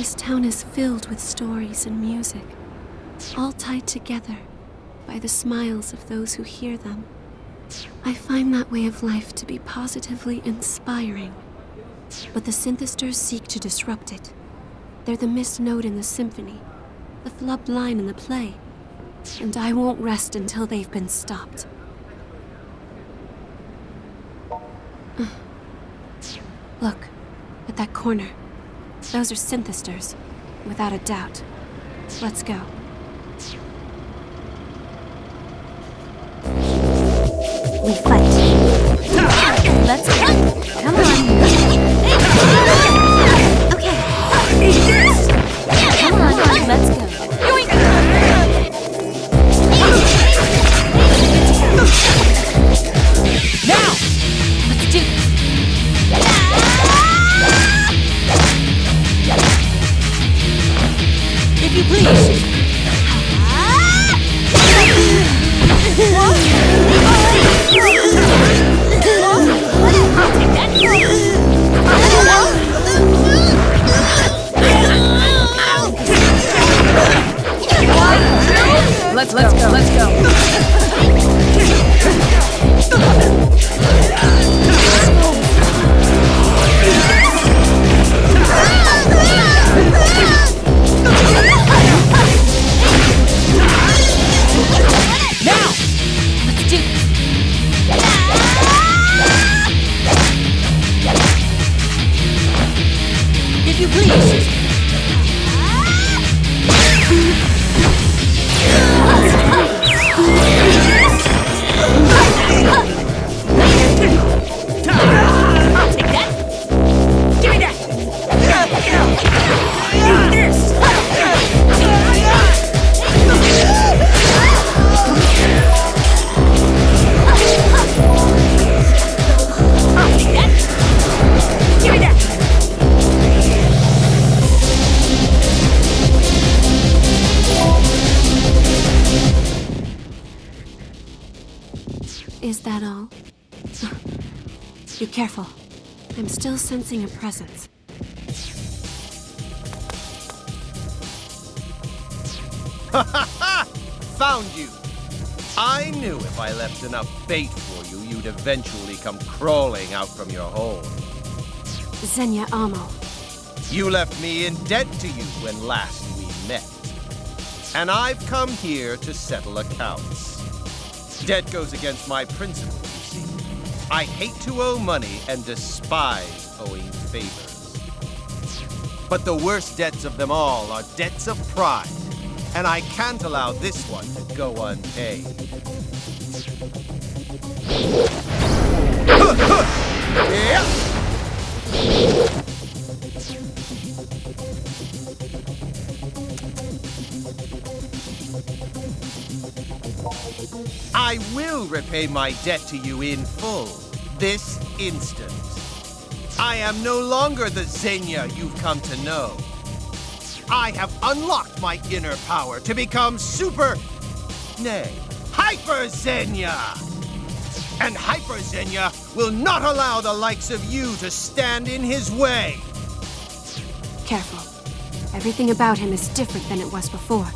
This town is filled with stories and music, all tied together by the smiles of those who hear them. I find that way of life to be positively inspiring. But the synthesters seek to disrupt it. They're the missed note in the symphony, the flubbed line in the play, and I won't rest until they've been stopped. Look, at that corner. Those are synthesters, without a doubt. Let's go. We fight. Let's go. Come on. Okay. Come on, let's go. Now! Let's do this. If you please. Let's go. Now! Let's do this. If you please. I'll take that. Give me that. Is that all? Be careful. I'm still sensing a presence. Ha ha ha! Found you! I knew if I left enough bait for you, you'd eventually come crawling out from your hole. Xenia Amo. You left me in debt to you when last we met. And I've come here to settle accounts. Debt goes against my principles, you see. I hate to owe money and despise owing favors. But the worst debts of them all are debts of pride, and I can't allow this one to go unpaid. I will repay my debt to you in full, this instant. I am no longer the Xenia you've come to know. I have unlocked my inner power to become Hyper Xenia! And Hyper Xenia will not allow the likes of you to stand in his way! Careful. Everything about him is different than it was before.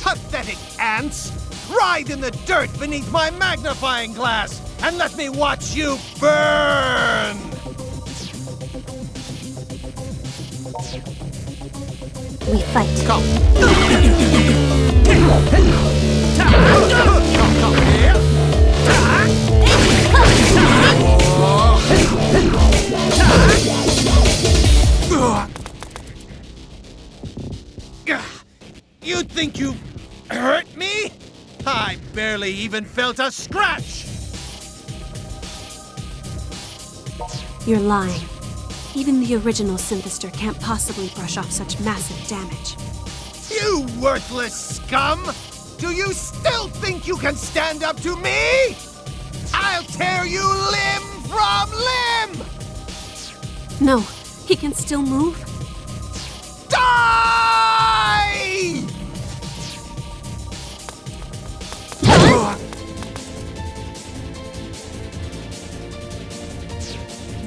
Pathetic ants! Writhe in the dirt beneath my magnifying glass and let me watch you burn! We fight. Come. You think you hurt me? I barely even felt a scratch! You're lying. Even the original synthester can't possibly brush off such massive damage. You worthless scum! Do you still think you can stand up to me? I'll tear you limb from limb! No, he can still move. Die!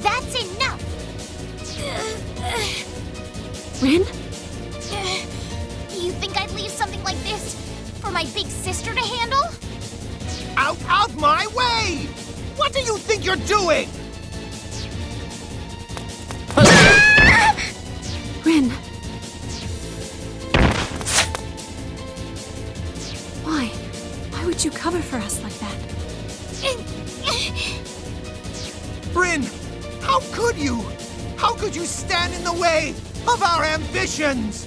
That's enough! Rin? my big sister to handle? Out of my way! What do you think you're doing? Rin. Why? Why would you cover for us like that? Bryn, how could you? How could you stand in the way of our ambitions?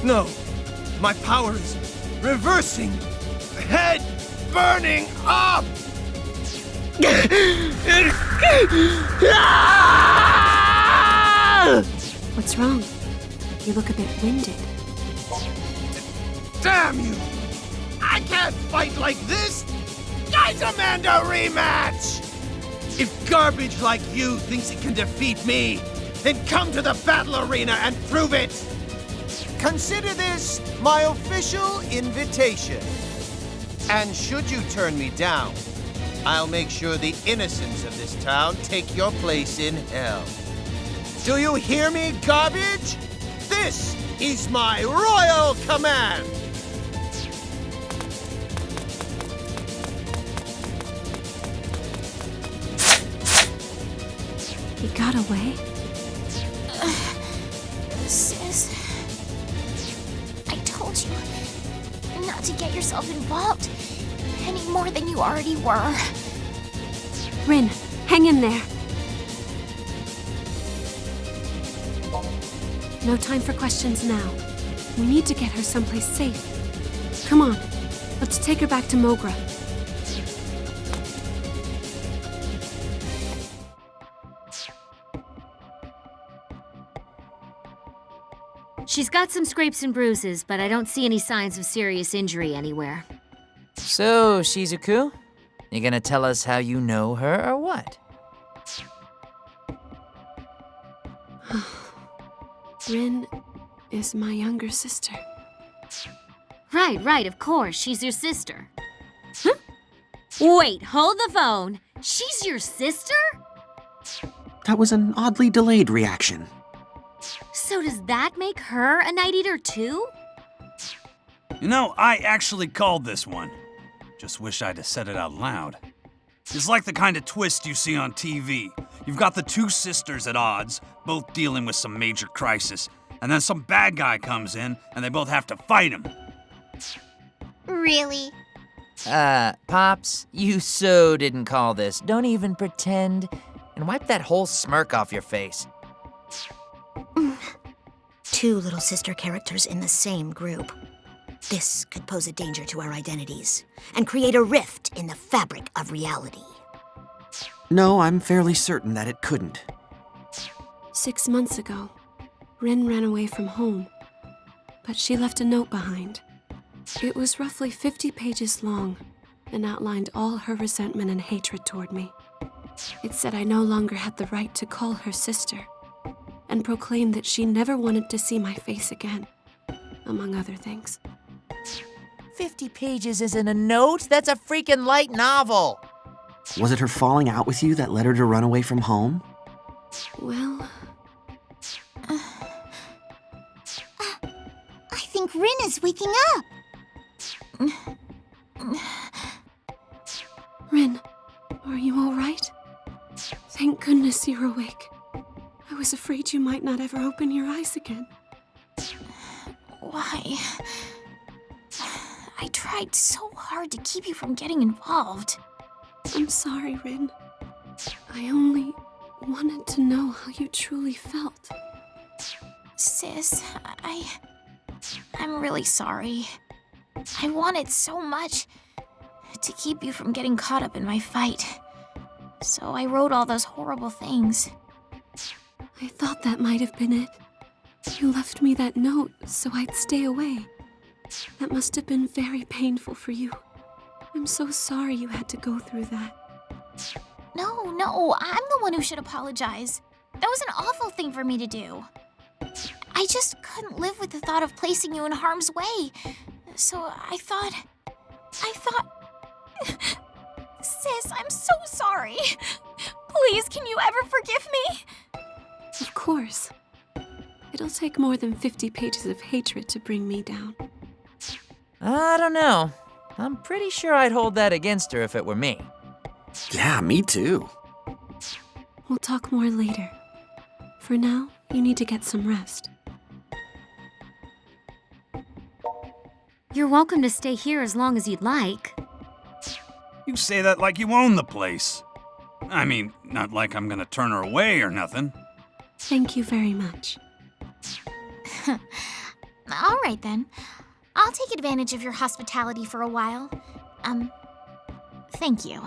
No, my power is reversing. Head burning up! What's wrong? You look a bit winded. Damn you! I can't fight like this! I demand a rematch! If garbage like you thinks it can defeat me, then come to the battle arena and prove it! Consider this my official invitation. And should you turn me down, I'll make sure the innocents of this town take your place in hell. Do you hear me, garbage? This is my royal command! He got away? Sis, I told you not to get yourself involved any more than you already were. Rin, hang in there. No time for questions now. We need to get her someplace safe. Come on, let's take her back to Mogra. She's got some scrapes and bruises, but I don't see any signs of serious injury anywhere. So, Shizuku, you gonna tell us how you know her or what? Rin is my younger sister. Right, of course. She's your sister. Huh? Wait, hold the phone. She's your sister? That was an oddly delayed reaction. So does that make her a Night Eater too? You know, I actually called this one. Just wish I'd have said it out loud. It's like the kind of twist you see on TV. You've got the two sisters at odds, both dealing with some major crisis, and then some bad guy comes in, and they both have to fight him. Really? Pops, you so didn't call this. Don't even pretend, and wipe that whole smirk off your face. Two little sister characters in the same group. This could pose a danger to our identities and create a rift in the fabric of reality. No, I'm fairly certain that it couldn't. 6 months ago, Rin ran away from home, but she left a note behind. It was roughly 50 pages long and outlined all her resentment and hatred toward me. It said I no longer had the right to call her sister, and proclaimed that she never wanted to see my face again, among other things. 50 pages isn't a note, that's a freaking light novel. Was it her falling out with you that led her to run away from home? Well, I think Rin is waking up. Rin, are you all right? Thank goodness you're awake. I was afraid you might not ever open your eyes again. Why? I tried so hard to keep you from getting involved. I'm sorry, Rin. I only wanted to know how you truly felt. Sis, I'm really sorry. I wanted so much to keep you from getting caught up in my fight. So I wrote all those horrible things. I thought that might have been it. You left me that note so I'd stay away. That must have been very painful for you. I'm so sorry you had to go through that. No, I'm the one who should apologize. That was an awful thing for me to do. I just couldn't live with the thought of placing you in harm's way. So I thought I thought... Sis, I'm so sorry. Please, can you ever forgive me? Of course. It'll take more than 50 pages of hatred to bring me down. I don't know. I'm pretty sure I'd hold that against her if it were me. Yeah, me too. We'll talk more later. For now, you need to get some rest. You're welcome to stay here as long as you'd like. You say that like you own the place. I mean, not like I'm gonna turn her away or nothing. Thank you very much. All right, then. I'll take advantage of your hospitality for a while. Thank you.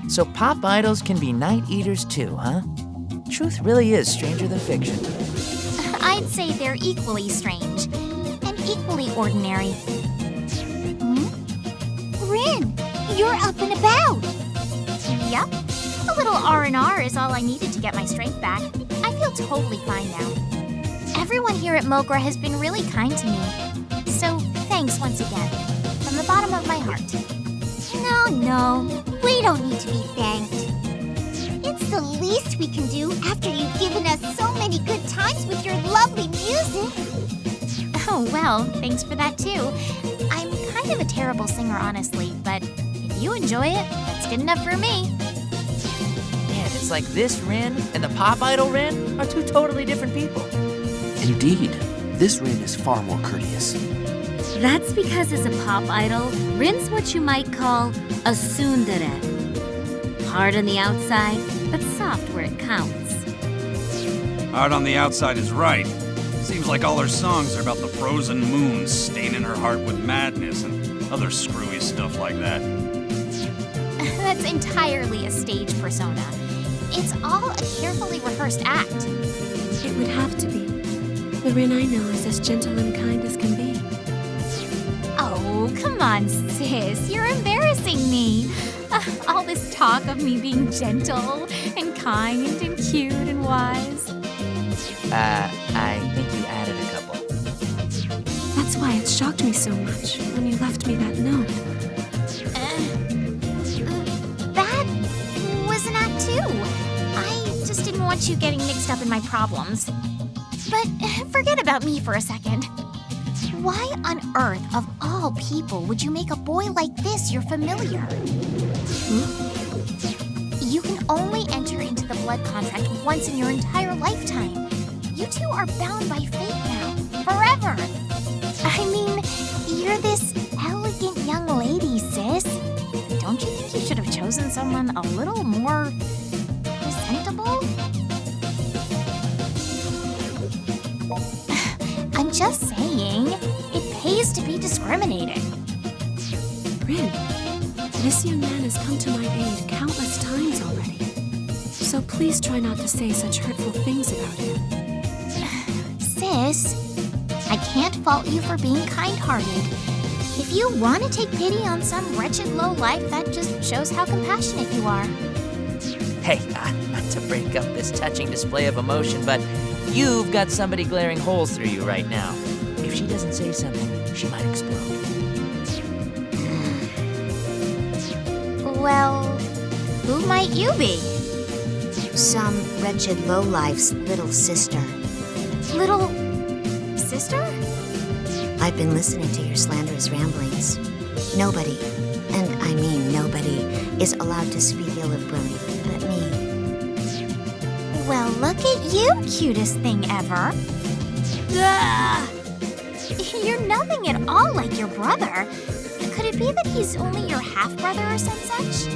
So pop idols can be night eaters too, huh? Truth really is stranger than fiction. I'd say they're equally strange and equally ordinary. Rin, you're up and about. Yep. A little R&R is all I needed to get my strength back. I feel totally fine now. Everyone here at Mogra has been really kind to me. So thanks once again, from the bottom of my heart. No, we don't need to be thanked. It's the least we can do after you've given us so many good times with your lovely music. Oh, well, thanks for that too. I'm kind of a terrible singer, honestly, but if you enjoy it, that's good enough for me. Man, it's like this Rin and the pop idol Rin are two totally different people. Indeed, this Rin is far more courteous. That's because as a pop idol, Rin's what you might call a tsundere. Hard on the outside, but soft where it counts. Hard on the outside is right. Seems like all her songs are about the frozen moon staining her heart with madness and other screwy stuff like that. That's entirely a stage persona. It's all a carefully rehearsed act. It would have to be. The Rin I know is as gentle and kind as can be. Oh, come on, sis. You're embarrassing me. All this talk of me being gentle and kind and cute and wise. I think you added a couple. That's why it shocked me so much when you left me that note. That was an act too. I just didn't want you getting mixed up in my problems. But forget about me for a second. Why on earth, of all people, would you make a boy like this your familiar? You can only enter into the blood contract once in your entire lifetime. You two are bound by fate now, forever. I mean, you're this elegant young lady, sis. Don't you think you should have chosen someone a little more presentable? I'm just saying, it pays to be discriminating. Rin, this young man has come to my aid countless times already. So please try not to say such hurtful things about him. Sis, I can't fault you for being kind-hearted. If you want to take pity on some wretched lowlife, that just shows how compassionate you are. Hey, not to break up this touching display of emotion, but you've got somebody glaring holes through you right now. If she doesn't say something, she might explode. Well, who might you be? Some wretched lowlife's little sister. Little sister? I've been listening to your slanderous ramblings. Nobody, and I mean nobody, is allowed to speak ill of Brony but me. Well, look at you, cutest thing ever. Ugh. You're nothing at all like your brother. Could it be that he's only your half-brother or some such?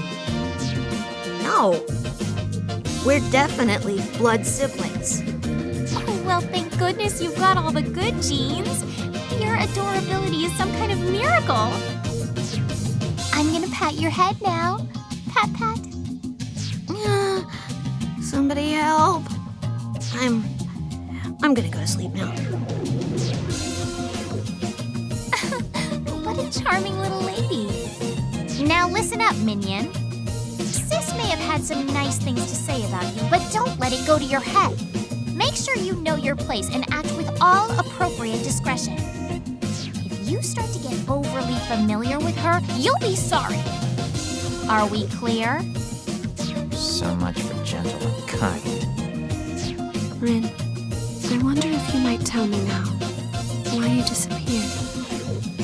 No. We're definitely blood siblings. Oh, well, thank goodness you've got all the good genes. Your adorability is some kind of miracle. I'm gonna pat your head now. Pat, pat. Somebody help. I'm gonna go to sleep now. What a charming little lady. Now listen up, minion. Sis may have had some nice things to say about you, but don't let it go to your head. Make sure you know your place and act with all appropriate discretion. If you start to get overly familiar with her, you'll be sorry. Are we clear? So much for gentle and kind. Rin, I wonder if you might tell me now why you disappeared,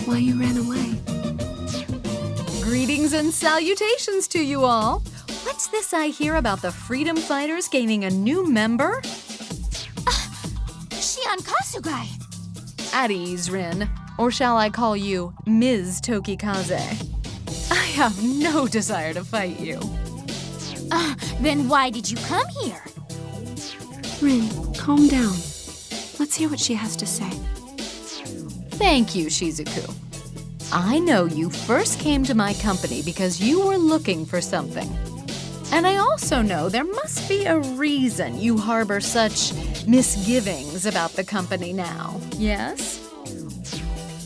why you ran away. Greetings and salutations to you all. What's this I hear about the freedom fighters gaining a new member? Shion Kasugai. At ease, Rin. Or shall I call you Ms. Tokikaze? I have no desire to fight you. Then why did you come here? Rin, calm down. Let's hear what she has to say. Thank you, Shizuku. I know you first came to my company because you were looking for something. And I also know there must be a reason you harbor such misgivings about the company now, yes?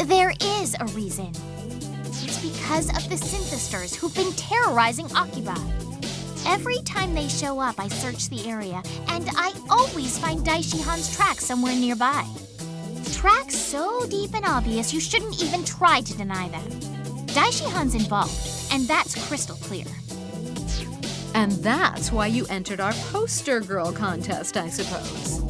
There is a reason. It's because of the synthesters who've been terrorizing Akiba. Every time they show up, I search the area, and I always find Daishihan's tracks somewhere nearby. Tracks so deep and obvious you shouldn't even try to deny them. Daishihan's involved, and that's crystal clear. And that's why you entered our poster girl contest, I suppose.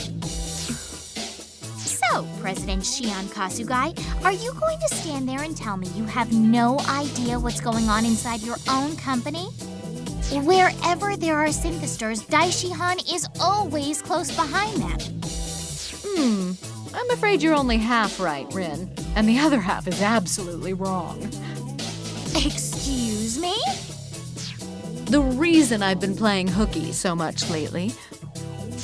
So, President Shion Kasugai, are you going to stand there and tell me you have no idea what's going on inside your own company? Wherever there are synthesters, Daishihan is always close behind them. I'm afraid you're only half right, Rin, and the other half is absolutely wrong. Excuse me? The reason I've been playing hooky so much lately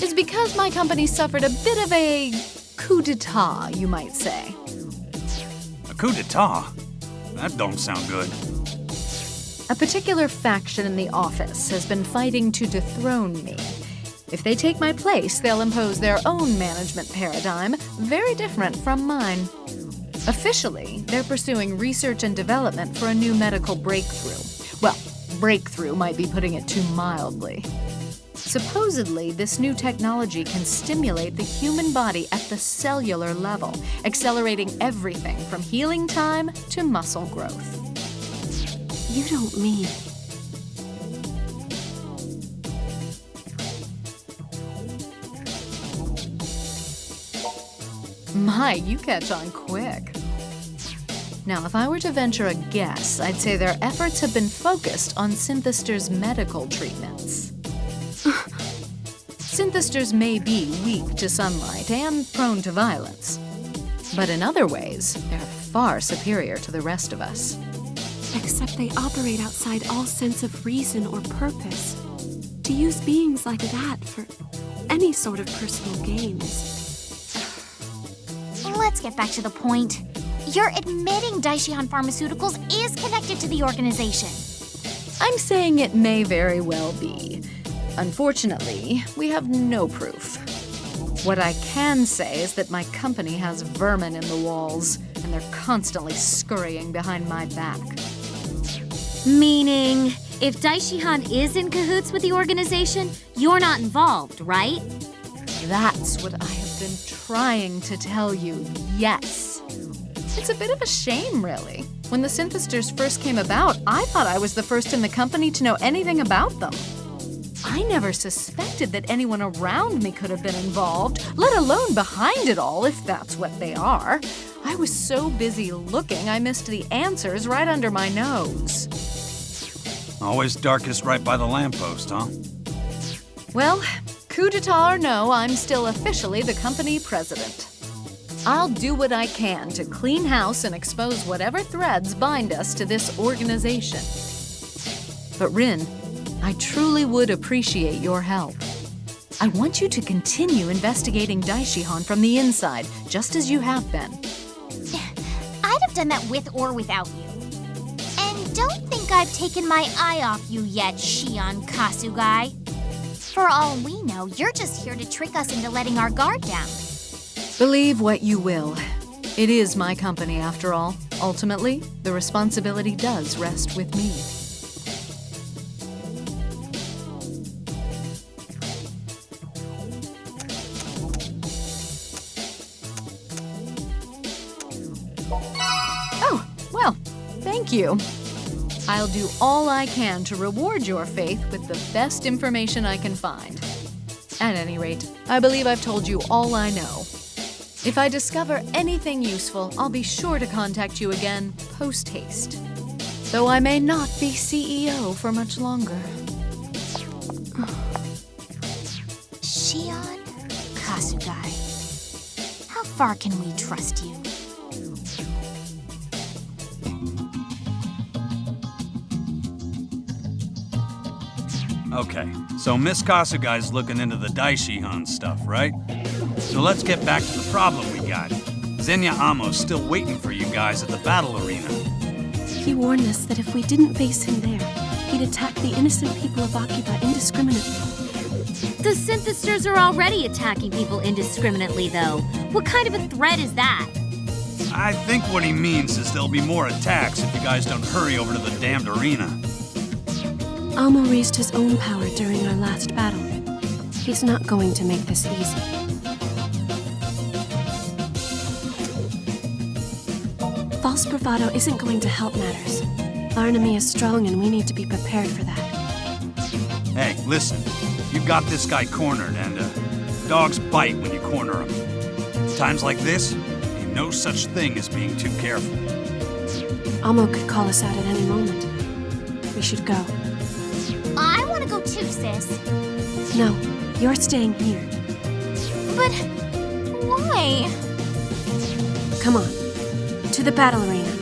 is because my company suffered a bit of a coup d'etat, you might say. A coup d'etat? That don't sound good. A particular faction in the office has been fighting to dethrone me. If they take my place, they'll impose their own management paradigm, very different from mine. Officially, they're pursuing research and development for a new medical breakthrough. Well, breakthrough might be putting it too mildly. Supposedly, this new technology can stimulate the human body at the cellular level, accelerating everything from healing time to muscle growth. You don't mean... My, you catch on quick. Now, if I were to venture a guess, I'd say their efforts have been focused on synthesters' medical treatments. Synthesters may be weak to sunlight and prone to violence, but in other ways, they're far superior to the rest of us. Except they operate outside all sense of reason or purpose. To use beings like that for any sort of personal gain is... Let's get back to the point. You're admitting Daishihan Pharmaceuticals is connected to the organization. I'm saying it may very well be. Unfortunately, we have no proof. What I can say is that my company has vermin in the walls, and they're constantly scurrying behind my back. Meaning, if Daishihan is in cahoots with the organization, you're not involved, right? That's what I have been trying to tell you, yes. It's a bit of a shame, really. When the synthesters first came about, I thought I was the first in the company to know anything about them. I never suspected that anyone around me could have been involved, let alone behind it all, if that's what they are. I was so busy looking, I missed the answers right under my nose. Always darkest right by the lamppost, huh? Well, coup d'etat or no, I'm still officially the company president. I'll do what I can to clean house and expose whatever threads bind us to this organization. But Rin, I truly would appreciate your help. I want you to continue investigating Daishihan from the inside, just as you have been. I'd have done that with or without you. And don't think I've taken my eye off you yet, Shion Kasugai. For all we know, you're just here to trick us into letting our guard down. Believe what you will. It is my company, after all. Ultimately, the responsibility does rest with me. Thank you. I'll do all I can to reward your faith with the best information I can find. At any rate, I believe I've told you all I know. If I discover anything useful, I'll be sure to contact you again post-haste. Though I may not be CEO for much longer. Shion Kasugai, how far can we trust you? Okay, so Miss Kasugai's looking into the Daishihan stuff, right? So let's get back to the problem we got. Zenya Amo's still waiting for you guys at the battle arena. He warned us that if we didn't face him there, he'd attack the innocent people of Akiba indiscriminately. The synthesizers are already attacking people indiscriminately, though. What kind of a threat is that? I think what he means is there'll be more attacks if you guys don't hurry over to the damned arena. Amo raised his own power during our last battle. He's not going to make this easy. False bravado isn't going to help matters. Our enemy is strong and we need to be prepared for that. Hey, listen. You got this guy cornered, and dogs bite when you corner them. Times like this, ain't no such thing as being too careful. Amo could call us out at any moment. We should go. I want to go too, sis. No, you're staying here. But why? Come on, to the battle arena.